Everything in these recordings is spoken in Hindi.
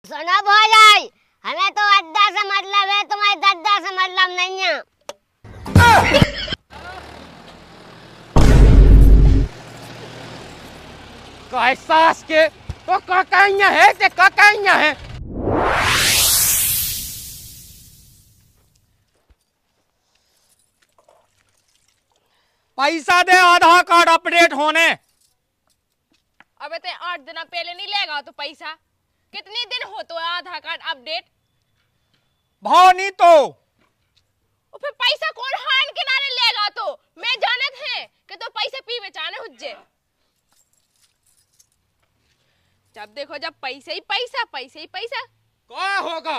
सुनो भौजाई, हमें तो अड्डा से मतलब है, तुम्हारे दद्दा से मतलब नहीं है। कहे सास के तो ककाइया है कि ककाइया है। पैसा दे आधार कार्ड अपडेट होने। अबे ते 8 दिन पहले नहीं लेगा तो पैसा कितने दिन हो तो आधार कार्ड अपडेट भाव नहीं तो फिर पैसा कौन हान के नारे लेगा तो मैं जानत है कि तो पैसे पी बेचाने हुज्जे। जब देखो जब पैसे ही पैसा क्या होगा।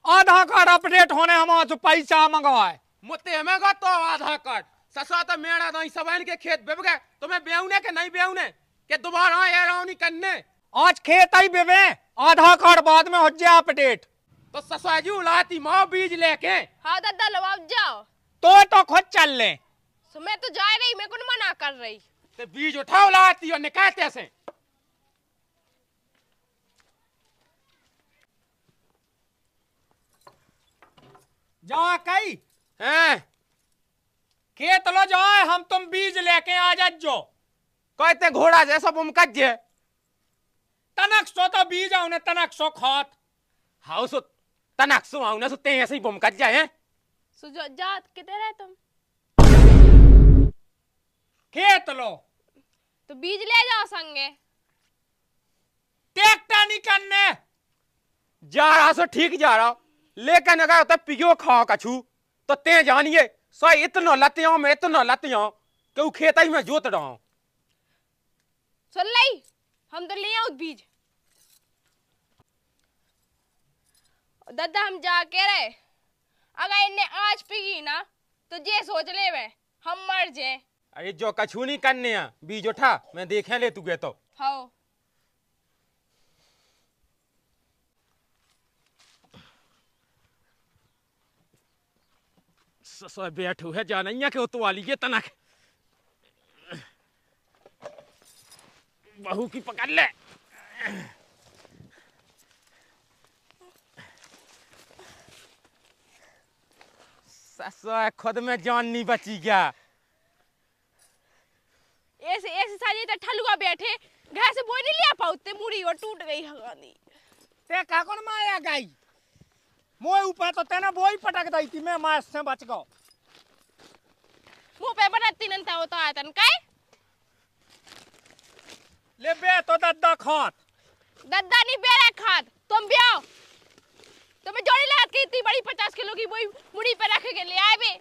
आधार कार्ड अपडेट होने हम आज पैसा मंगवाए मुते में तो आधार कार्ड ससुरा तो मेरा नहीं सबन के खेत बेब गए तो मैं बेउने के नहीं बेउने के दोबारा ये रौनी करने आज खेत ही बेबे आधार कार्ड बाद में हो जाए अपडेट तो ससुरा जी उलाती माँ बीज लेके। हाँ दादा लो आप जाओ तो खुद चल ले। तो मैं तो जा रही मैं कौन मना कर रही। तो बीज उठाओ लाती और निकालते से जा कई हैं खेत लो जाए हम तुम बीज लेके आ जाओ। कहते घोड़ा जैसा बुमकज जे तनक सो तो बीज आउने तनक सो खात हाउ सो तनक सो आउने सो ते ऐसे ही बुमकज जाए सुजो जात किधर है तुम खेत लो तो बीज ले जाओ संगे। ट्रैक्टर नहीं करने जा रहा सो ठीक जा रहा लेकिन अगर तो पियो खाओ कछु तो ते जानिए सो इतना लतियों में इतना लतियों कि वो खेत ही में जोत रहा हूं। सुन ली हम तो ले आओ बीज दादा हम जाके रहे अगर इन्हें आज पिगी ना तो जे सोच ले वे हम मर जाए। अरे जो कछु नहीं करने हैं बीज उठा मैं देखे ले तू गए तो हाँ सो बैठू है जाना ही कि तो वाली ये तनक बहू की पकड़ ले। ससुर खुद में जान नहीं बची क्या। ऐसे सारी तो ठलुआ बैठे घर से बोई नहीं लिया पाते मुड़ी और टूट गई हगानी ते का कौन माया गई मोए ऊपर तो तेना बोई पटक दी थी मैं मार से बच गो मुंह पे बनती नंता होता है तन काय ले बे तो दद्दा खात दद्दा नहीं बेरा खाद तुम भी आओ तुम्हें जोड़ी लात की इतनी बड़ी 50 किलो की बोई मुड़ी पे रख के ले आए बे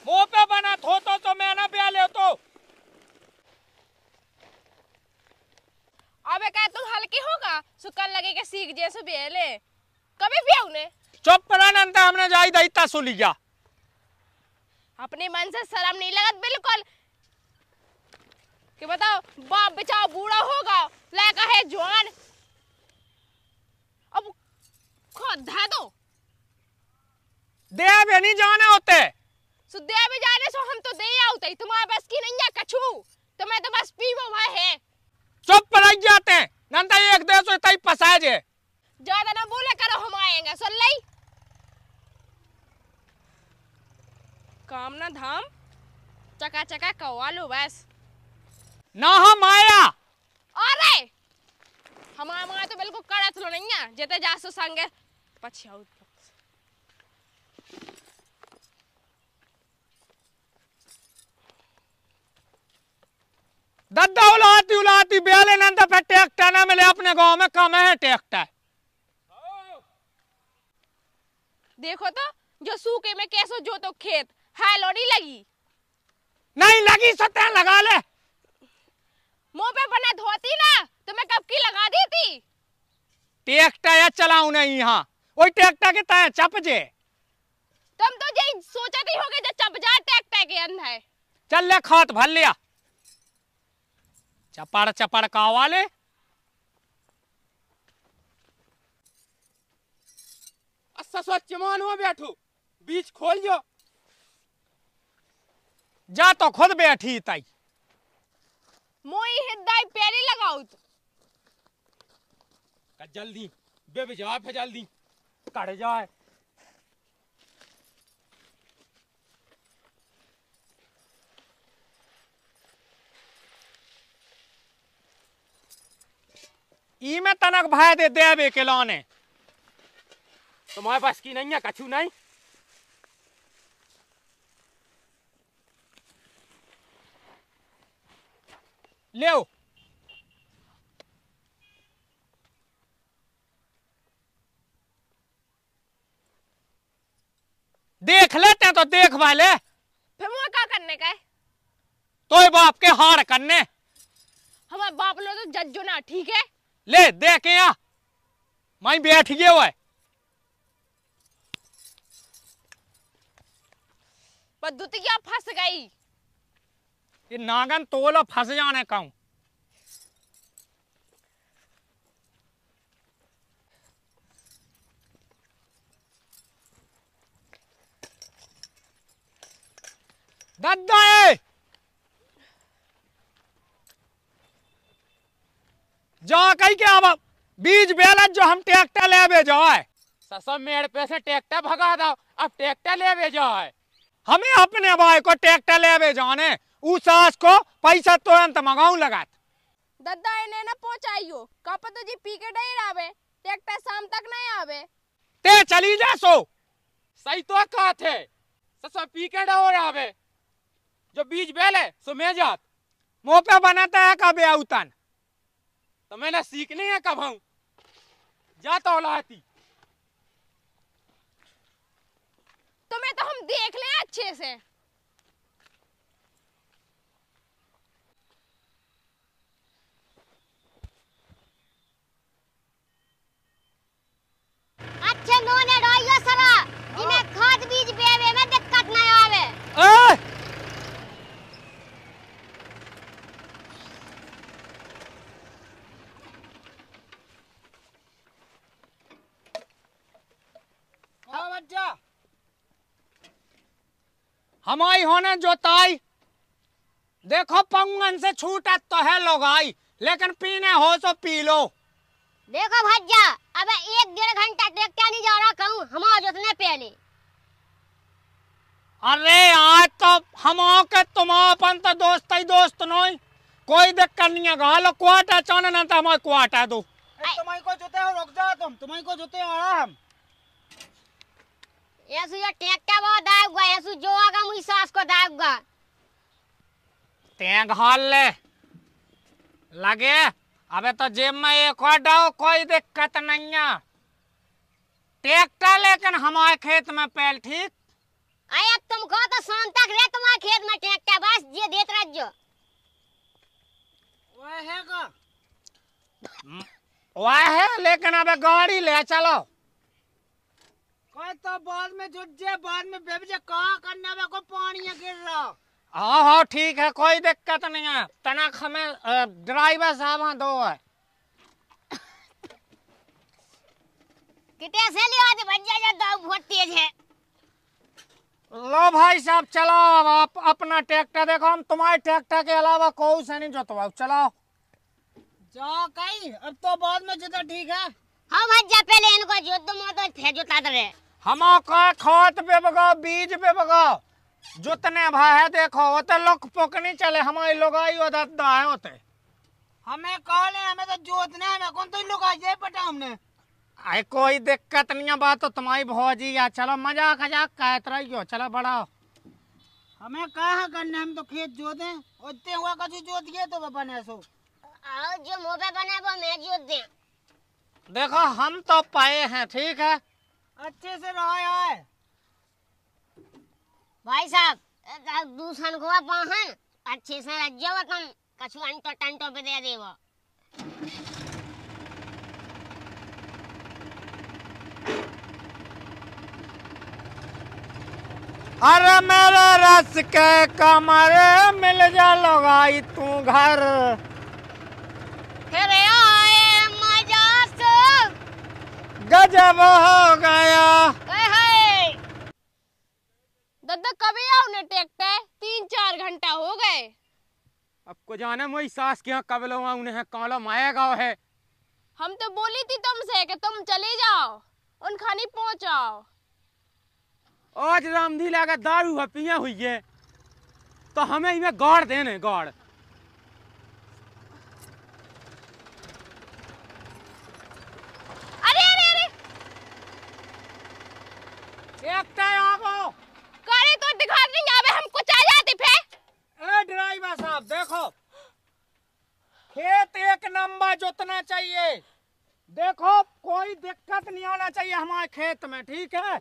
मुंह पे बना तो मैं ना ब्याह ले तो अबे क्या तुम हल्की होगा सुकल लगे के सीख जैसे बेले कभी भी उन्हें चुप परानंद हमने जाई दैता सुलिया अपने मन से शर्म नहीं लगत बिल्कुल कि बताओ बाप बेचारा बूढ़ा होगा लड़का है जवान अब खुद धा दो दे भी नहीं जाने होते सुदे भी जाने सो हम तो दे आउते तुम्हारे बस की नहीं है कछु तुम्हें तो बस पीवो भाई है। चुप पर लग जाते हैं नंदा एक दे सो तई पसाए जे ज्यादा ना बोले करो हम आएंगे सुन लई काम ना धाम चका चका कवा लो बस ना हम आया अरे हमारा मां तो बिल्कुल करत लो नहीं है जेते जासो संगे पछियाउ दद्दा उलाती ब्याले नंदा पे ट्रैक्टर ना मिले अपने गांव में कम है ट्रैक्टर देखो तो जो सूखे में कैसो जो तो खेत हालो नहीं लगी सत्या लगा ले मुंह पे बना धोती ना तो मैं कब की लगा दी थी। ट्रैक्टर या चलाऊ नहीं यहाँ वही ट्रैक्टर के तय चप जे तुम तो यही सोचते ही होगे जो चप जा ट्रैक्टर के अंदर चल ले खात भर लिया चपड़ का वाले ससुर चमान में बैठू बीच खोल जो जा तो खुद बैठी ताई मोई हिदाई पेरी लगाऊ जल्दी बे जा फे जल्दी कट जाए। ई में तनक भाई दे देवे के लाने तुम्हारे पास की नहीं है कछु नहीं। ले देख लेते हैं तो देख वाले फिर मुझे क्या करने का है? तो बाप के हार करने हमारे बाप लोग तो जज्जो ना, ठीक है? ले देखे यहाँ मैं बैठ गया हुआ है। पद्धति क्या फंस गई? ये नागन तोलो फंस जाने का हूं। दद्दा जा कहीं क्या अब बीज बेलत जो हम ट्रैक्टर ले बे जाए ससुर मेरे पे से ट्रैक्टर भगा दो, अब ट्रैक्टर ले बे जाए। हमें अपने भाई को ट्रैक्टर ले बे जाने उस सास को पैसा तुरंत मंगाऊ लगात। दद्दा इन्हें ना पहुंचाइयो, का पता जी पी के डर आवे, ट्रैक्टर शाम तक नहीं आवे। ते चली जा सो सही तो कहा थे ससुर पी के डोर आवे, जो बीज बेले सो मैं जात। मुंह पे बनाता है कब उतन तो मैंने सीखनी है कब हूं जाता औलाती। तुम्हें तो हम देख लें अच्छे से। अच्छे नोने डाइयो सरा जिन्हें खाद बीज बेवे में दिक्कत नहीं आवे। हमारी होने जोताई देखो पंगन से छूटा तो है लोगाई, लेकिन पीने हो तो पी लो। देखो भज्जा अबे 1-1.5 घंटा ट्रैक्टर नहीं जा रहा कहूँ हमारा जोतने पहले। अरे आज तो हम के तुम अपन तो दोस्त ही दोस्त नहीं, कोई दिक्कत नहीं है। गालो क्वाटा चाने ना तो हमारे क्वाटा दो। तुम्हारी को जोते हो रुक जाओ, तुम तुम्हारी को जोते हो हम ऐसु ये ट्रैक्टर बहुत दाएगा, ऐसु जो आगा मुझे सास को दाएगा। तें घाल ले लगे अबे तो जेब में एक और डाओ, कोई दिक्कत नहीं है। ट्रैक्टर लेकिन हमारे खेत में पहल ठीक। आया तुमको तो शाम तक रहे तुम्हारे खेत में ट्रैक्टर, बस ये देत रहो। वह है का वह है लेकिन अबे गाड़ी ले चलो। कोई तो बाद में जुट जे, बाद में बेबजे कहाँ करने में को पानी गिर रहा। हाँ हाँ ठीक है, कोई दिक्कत नहीं है। तनक हमें ड्राइवर साहब दो है। कितने से लिया आज भज्जा जा दो बहुत तेज है। लो भाई साहब चलाओ, अब आप अपना ट्रैक्टर देखो, हम तुम्हारे ट्रैक्टर के अलावा कोई से नहीं जोतवाओ। चलाओ जा कहीं अब तो बाद में जुटा ठीक है। हाँ भज्जा पहले इनको जोत दो, मैं तो फिर जोता रहे। हम का खाद पे बगाओ, बीज पे बगाओ, जोतने भाई है देखो वो तो लोग पोक नहीं चले। हमारे लोग आई है होते हमें कहा ले, हमें तो जोतने हमें कौन तो लोग आ जाए पटा हमने। अरे कोई दिक्कत नहीं है, बात तो तुम्हारी भौजी है। चलो मजाक मजाक कहते रहियो, चलो बढ़ाओ। हमें कहाँ करने, हम तो खेत जोते उतने हुआ कछु जोत गए तो बने सो। और जो मुंह पे बने वो मैं जोत दे। देखो हम तो पाए हैं ठीक है, अच्छे से रहा है भाई साहब। दूसरन को पाहन अच्छे से रख जाओ, तुम कछु अंटो टंटो पे दे देवो। अरे मेरे रस के कमरे मिल जा लगाई तू घर। फिर आए मजा से गजब हो गया। दद्दा कभी आओ ने ट्रैक्टर, 3-4 घंटा हो गए। अब को जाने मोई सास के यहाँ कब लो उन्हें कालो माया गाँव है हम तो बोली थी तुमसे कि तुम चले जाओ, उन खानी पहुंचाओ। आज रामधीला का दारू है पिया हुई है तो हमें इनमें गाड़ देने गाड़। अरे अरे अरे देखते आगो करे तो दिखा नहीं आवे, हम कुछ आ जाते फिर। ए ड्राइवर साहब देखो, खेत एक नंबर जोतना चाहिए। देखो कोई दिक्कत नहीं होना चाहिए हमारे खेत में, ठीक है?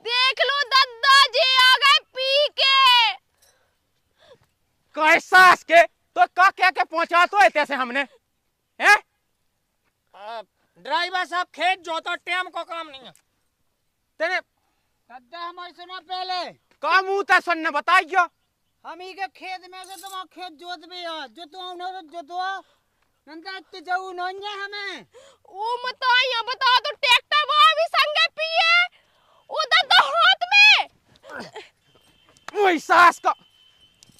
देख लो दादाजी आ गए पी के। कैसा के तो का क्या क्या पहुंचा तो है तैसे हमने हैं? ड्राइवर साहब खेत जोतो टाइम को काम नहीं है। तेरे दादा हमारी सुनो पहले, का मुंह ता सुनने बताइयो। हम ही के खेत में से तुम खेत जोत भी हो, जो तू उन्होंने जोतवा नंदा इतने जाऊ नोन्या हमें। ओ मता या बता तो ट्रैक्टर वहां भी संगे पिए उधर तो हाथ में। वही सास का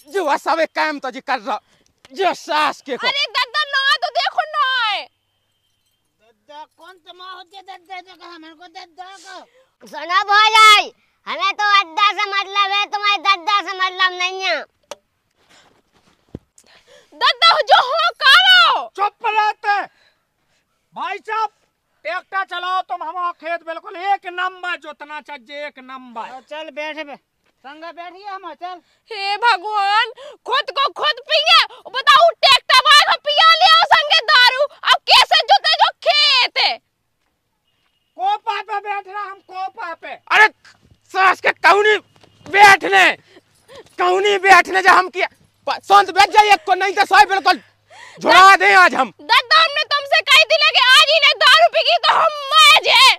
जो सब काम तो जी कर रहा जो सास के को। अरे दादा ना तो देखो ना है। दादा कौन तमा होते दादा जो कहा मेरे को दादा को। सुनो भौजाई, हमें तो अद्दा से मतलब है, तुम्हारे दद्दा से मतलब नहीं है। दादा जो हो करो। चुप रहते भाई साहब, ट्रैक्टर चलाओ तुम, हमारा खेत बिल्कुल एक नंबर जोतना चाहिए, एक नंबर। चल बैठे बे संगा बैठिए हम चल। हे भगवान, खुद को खुद पिए, बताओ ट्रैक्टर वाला पिया लिया संगे दारू, अब कैसे जोते जो खेत है? कोपा पे बैठ रहा हम, कोपा पे। अरे सास के कौनी बैठने जा हम किया संत बैठ जाइए को, नहीं तो सोए बिल्कुल झुड़ा दे आज हम। दादा हमने तुमसे कही थी ना कि आज ही ने दारू पी की तो हम मर जाए,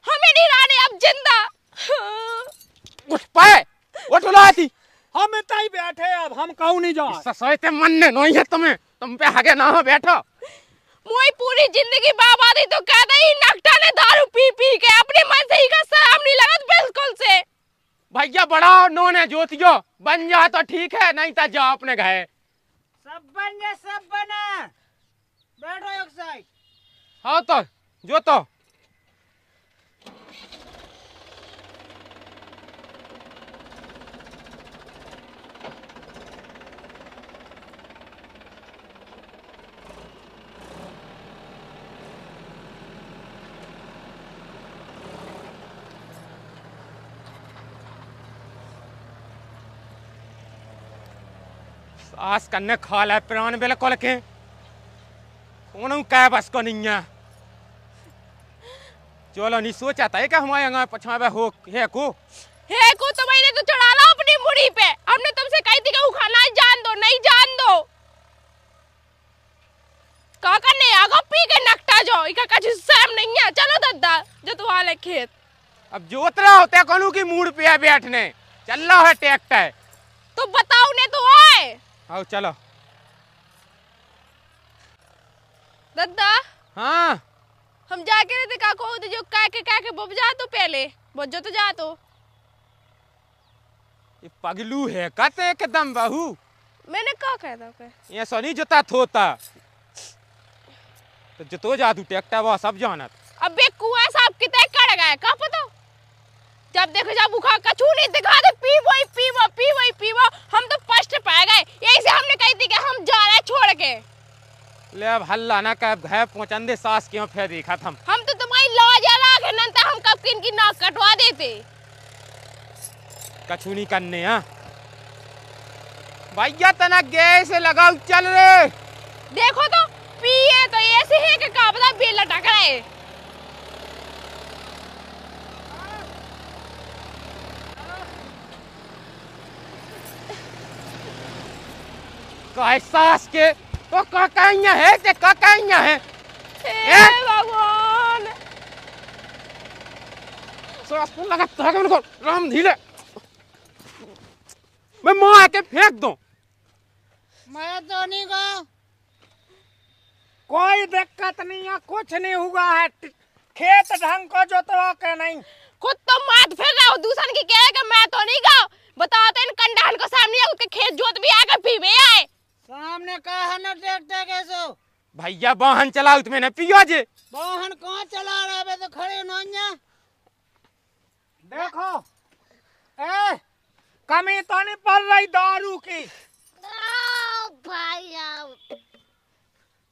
हमें नहीं रहने अब जिंदा। उठ पाए उठ उलाती हम इतना ही बैठे, अब हम कहूँ नहीं जाओ। सोते मन ने नहीं है तुम्हें, तुम पे आगे ना हो बैठो। मोई पूरी जिंदगी बर्बादी तो कह दई, नकटा ने दारू पी पी के अपने मन से ही का शराब नहीं लगत बिल्कुल से। भैया बड़ा नोने जोतियो बन जा तो ठीक है, नहीं तो जाओ अपने घर। सब बन जा सब बना, बैठो एक साइड। हाँ तो जो तो आस करने खा ले प्राण बिल्कुल के कौन क्या बस को नहीं है। चलो नहीं सोचा था क्या हमारे यहाँ पछावे हो है को तो मैंने तो चढ़ा ला अपनी मुड़ी पे, हमने तुमसे कही थी कि वो खाना जान दो, नहीं जान दो। का करने आगा पी के नकटा जो इका कुछ शर्म नहीं है। चलो दादा जो तू वाले खेत अब जोत रहा होता कौन की मूड पे बैठने चल रहा है ट्रैक्टर, तो बताओ ने तो आए। आओ चलो दादा। हाँ हम जाके रहते का को जो का के बब जा तो पहले बज्जो तो जा तो। ये पगलू है कते एकदम बहू, मैंने क्या कहा था के ये सोनी जोता थोता तो जतो जा तू ट्रैक्टर वो सब जानत। अबे कुआं साहब कितने कड़ गए का पता, जब देखो जब भूखा कछू नहीं दिखा दे पी वो हम तो पष्ट पा गए। यही से हमने कही थी कि हम जा रहे छोड़ के। ले अब हल्ला ना कर घर पहुंचंदे सास क्यों फिर देखा हम तो तुम्हारी लाज राख नंता हम कब किन की नाक कटवा देते। कछु नहीं करने। हाँ भैया तना गैस लगाओ चल रे। देखो तो पिए तो ऐसे है कि का पता बेल लटक रहे। सास के तो काकाइया है ते काकाइया है। हे भगवान सास को लगा तो है को राम धीले मैं मार के फेंक दूं। मैं तो नहीं का कोई दिक्कत नहीं है, कुछ नहीं हुआ है, खेत ढंग को जोतवा के नहीं। खुद तो मात फिर रहा हो, दूसरे की कह कि मैं तो नहीं गाओ। बताओ तो इन कंडान को सामने उसके खेत जोत भी आकर पीवे आए। सामने कहा है ना ट्रैक्टर कैसो भैया वाहन चलाओ तुम्हें न पियो जे। वाहन कहाँ चला रहे बे तो खड़े नैया। देखो ए कमी तो नहीं पड़ रही दारू की। भाई आओ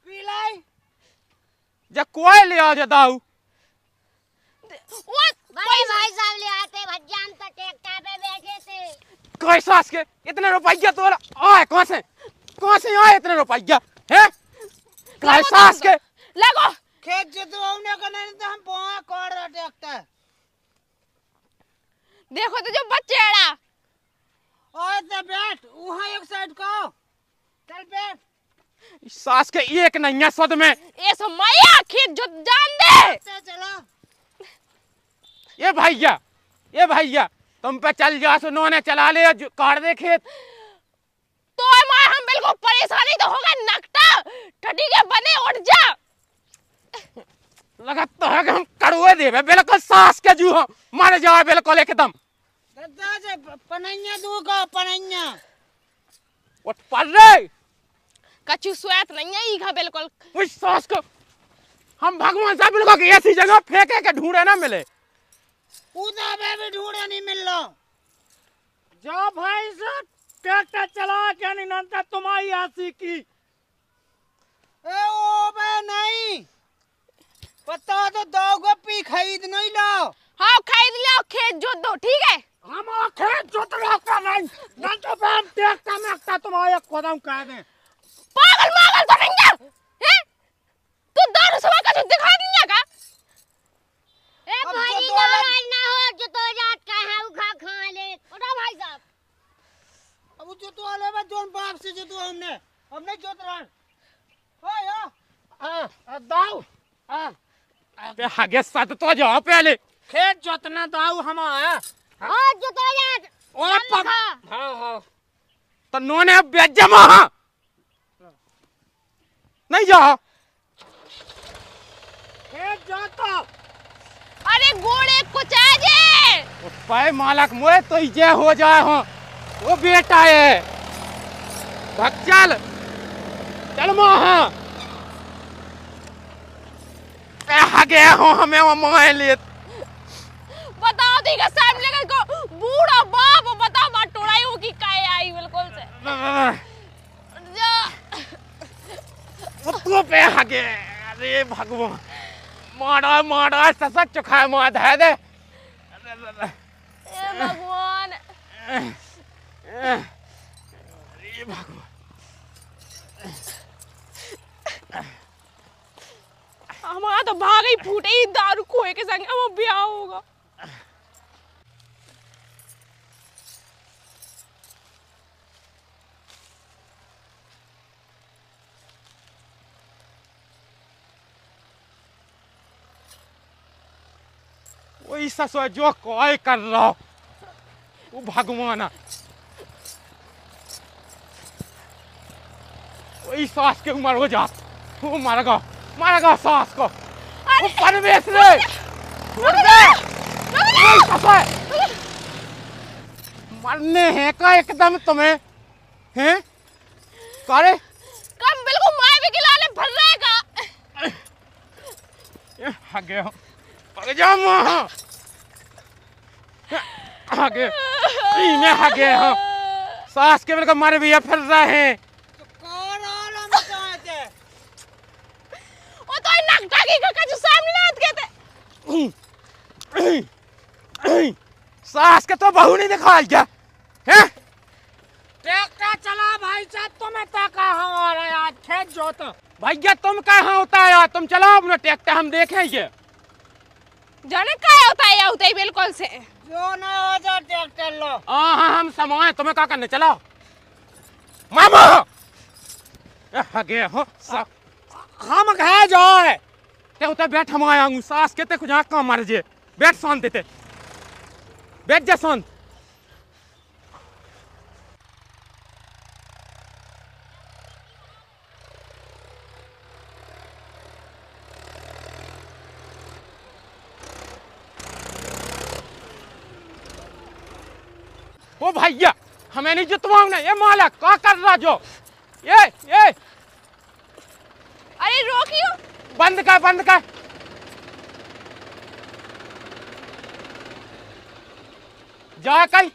पी लाई। जब कोई ले आओ दाऊ। भाई साहब ले आते भज्जा, हम तो ट्रैक्टर पे बैठे थे। कैसा के इतने रुपया तो आए कहाँ से आए इतने रुपया है? कैसा के लगो खेत जोतो हमने का नहीं तो हम पाँव काट रहा ट्रैक्टर। देखो तो जो बच्चेड़ा और तो बैठ वहाँ एक साइड को चल बैठ। सास के एक नैया सद में ये समया खेत जो जान दे। चलो ये भैया तुम पे चल जा सुनोने चला ले काट दे खेत। तो मां हम बिल्कुल परेशानी तो होगा नकटा ठटी के बने उठ जा। लगता है कि हम कड़ुए देवे बिल्कुल सास के जू मर जाए बिल्कुल एकदम। दादा से पनैया दू का पनैया उठ पड़ रे कछु स्वात नहीं है ई घा बिल्कुल। उस सास को हम भगवान से बिल्कुल ऐसी जगह फेंके के ढूंढे ना मिले। उदा बे भी ढूंढे नहीं मिल रहा। जा भाई साहब ट्रैक्टर चला के नहीं नंता तुम्हारी आसी की। ए ओ बे नहीं पता तो दो को पी खरीद नहीं लो। हाँ खरीद ले खेत जोत दो ठीक है। हम खेत जोत रहा नहीं नंता पे हम ट्रैक्टर में रखता तुम्हारे कदम कह दे। पागल पागल तो नहीं है तू दारू सवा का जो दिखा दिया का। ए भाई नाराज ना हो जो तो जात का है उखा खा ले। उठा भाई साहब। अब जो तो आले बा जोन बाप से जो तो हमने जोत रहा। ओए ओ दाऊ बे आगे साथ तो जाओ पहले। खेत जोतना दाऊ हम आया। हां जो तो जात ओ पग हां तो नोने बेच जमा नहीं जा खेत जोतो। अरे गोड़े कुछ आजे पाए मालक मोए तो ये हो जाए हो वो बेटा है भग चल मां आ गया हो हमें वो माए ले। बताओ दी का सामने को बूढ़ा बाप बताओ बात टोड़ाई हो की काय आई बिल्कुल से वो तो पे आ गया। अरे भगवान मारा सच चुखा मार दे दे। ए भगवान अरे भगवान हमारा तो भाग ही फूटे ही दारू खोए के संग वो ब्याह होगा। वही ससुर जो कोई कर रहा वो भगवान वही सास के उम्र हो जा वो मारेगा सास को। वो परवेश रे छोड़ दे वही ससुर मरने हैं का एकदम तुम्हें हैं करे कम बिल्कुल माए भी खिलाने भर रहेगा। ये आगे हो पग जा मां आगे मैं आगे हो सास के बिल्कुल मर भी फिर रहे हैं। तो कौन आला में कहाँ थे? वो तो नकटा की का जो सामने नाथ के थे। सास के तो बहू नहीं दिखाई क्या हैं? ट्रैक्टर चला भाई साहब तुम्हें ताका हमारे आज खेत जोत। भैया तुम कहाँ होता है यार? तुम चलाओ अपना ट्रैक्टर हम देखेंगे। जाने क्या होता है या होता है बिल्कुल से जो ना हो जा ट्रैक्टर लो। हाँ हम समय तुम्हें क्या करने चलाओ मामा आगे हो हम घा जाए ते उते बैठ हम आया हूँ सास के ते कुछ काम मार जे बैठ शांत देते बैठ जा शांत। ओ भैया हमें नहीं जितवाऊं ना ये मालक क्या कर रहा जो ये अरे बंद कर बंद कर। जा कहीं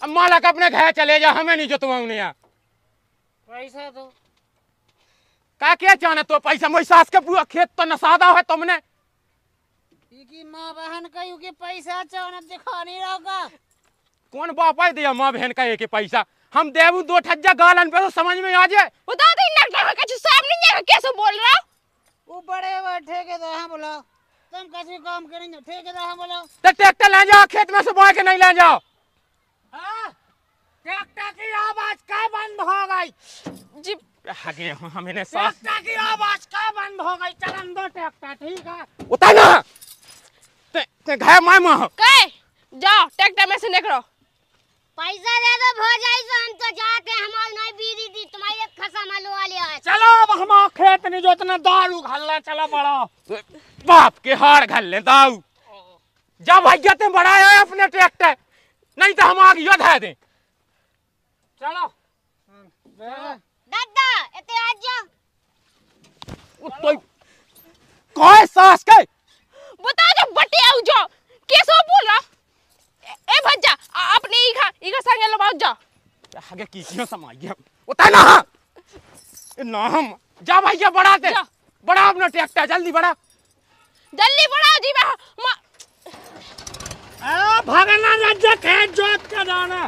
अब मालक अपने घर चले जा, हमें नहीं जोतवाऊं ने यार। पैसा दो। क्या चाहना तो पैसा? मोई सास के पूरा खेत तो नसादा है तुमने। की माँ बहन का युगे पैसा चाहना दिखा नहीं रहा। कौन बापा दिया माँ बहन का एक पैसा? हम देवू 2 ठज्जा गालन पे तो समझ में आ जाए। बता दे नटवर कछु सामने नहीं है, कैसे बोल रहा? वो बड़े ठेकेदार हैं बोला, तुम कैसे काम करेंगे? ठेकेदार हैं बोला। तो ट्रैक्टर ले जाओ, खेत में से बोए के नहीं ले जाओ। ट्रैक्टर की आवाज क्या बंद हो गई? जी आगे हमने सास ट्रैक्टर की आवाज क्या बंद हो गई? चलन दो ट्रैक्टर, ठीक है? उतार ना ते घर माय मां कहे जाओ ट्रैक्टर में से निकलो। पैसा दे दो भौजाई से, हम तो जाते हमारी नहीं बीदी थी, तुम्हारी एक खसा मलवा लिया है। चलो अब हम खेत नहीं जोतना, दारू घल्ला चलो बड़ो। बाप के हार घल ले दाऊ। जा भैया ते बढ़ाया है अपने ट्रैक्टर, नहीं तो हम आगे योद्धा दे। चलो दादा इते आ जा। तो कोई सास के बता जो बटे आउ जो कैसे बोल रहा? ए भज्जा अपने ईगा संगे लो बात जा। आगे किसियों समाई गया। उतार ना ना हम जा भैया बढ़ा दे, बढ़ा अपना ट्रैक्टर जल्दी बढ़ा। जल्दी बढ़ा जी मैं भगना रज्जा खेत जोत के जाना।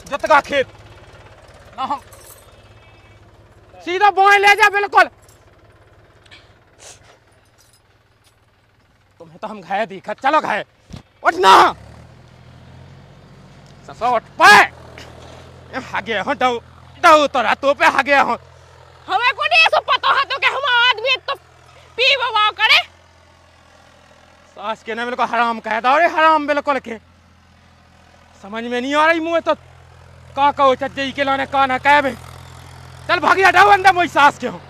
जतका खेत ना हम सीधा बोए ले जा बिल्कुल। तुम्हें तो हम घाय दिखा, चलो घाय उठ ना ससो उठ पे। आगे हो दो दो तो रातों पे आगे हो। हमें को नहीं ऐसा पता है तो कि हम आदमी तो पी बवा करे। सास के ना बिल्कुल हराम कह दो रे, हराम बिल्कुल के समझ में नहीं आ रही मुझे तो। का कहो चज्जे के लाने का ना कह बे। चल भागिया डाउ अंदर मोई सास के हो।